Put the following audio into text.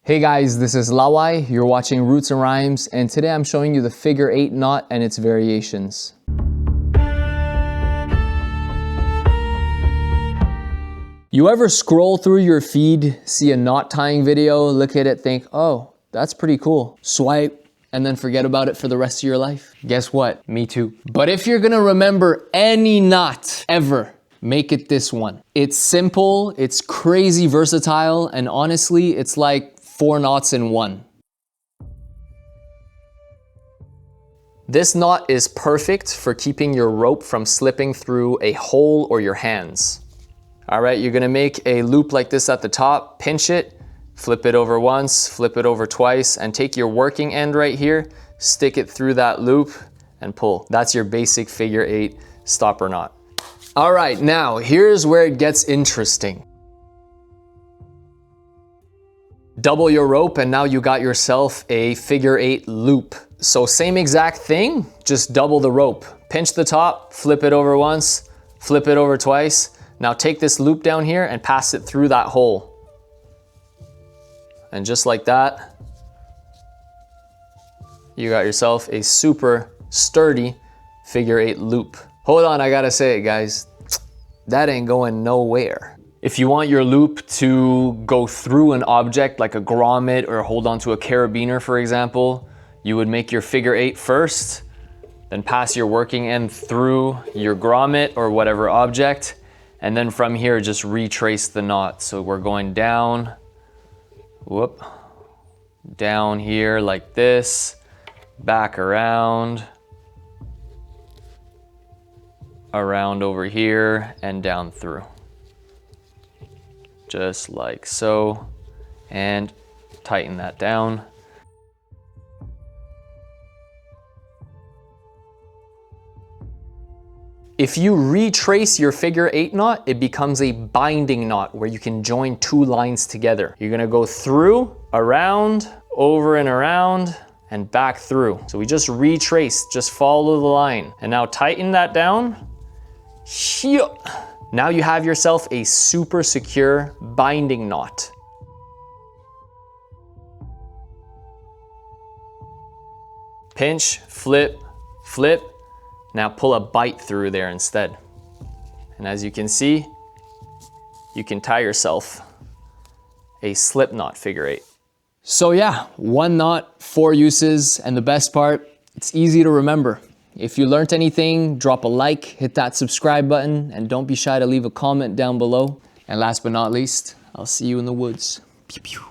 Hey guys, this is Lawai, you're watching Roots and Rhymes, and today I'm showing you the figure 8 knot and its variations. You ever scroll through your feed, see a knot tying video, look at it, think, oh, that's pretty cool. Swipe, and then forget about it for the rest of your life? Guess what? Me too. But if you're gonna remember any knot ever, make it this one. It's simple, it's crazy versatile, and honestly, it's like 4 knots in one. This knot is perfect for keeping your rope from slipping through a hole or your hands. All right, you're gonna make a loop like this at the top, pinch it, flip it over once, flip it over twice, and take your working end right here, stick it through that loop, and pull. That's your basic figure 8 stopper knot. All right, now here's where it gets interesting. Double your rope and now you got yourself a figure 8 loop. So same exact thing, just double the rope. Pinch the top, flip it over once, flip it over twice. Now take this loop down here and pass it through that hole. And just like that, you got yourself a super sturdy figure 8 loop. Hold on, I gotta say it guys, that ain't going nowhere. If you want your loop to go through an object like a grommet or hold onto a carabiner, for example, you would make your figure 8 first, then pass your working end through your grommet or whatever object, and then from here just retrace the knot. So we're going down, whoop, down here like this, back around over here, and down through. Just like so, and tighten that down. If you retrace your figure 8 knot, it becomes a binding knot where you can join 2 lines together. You're gonna go through, around, over and around, and back through. So we just retrace, just follow the line. And now tighten that down. Here. Now you have yourself a super secure binding knot. Pinch, flip, flip. Now pull a bite through there instead. And as you can see, you can tie yourself a Slipknot figure 8. So yeah, 1 knot, 4 uses, and the best part, it's easy to remember. If you learned anything, drop a like, hit that subscribe button, and don't be shy to leave a comment down below. And last but not least, I'll see you in the woods. Pew, pew.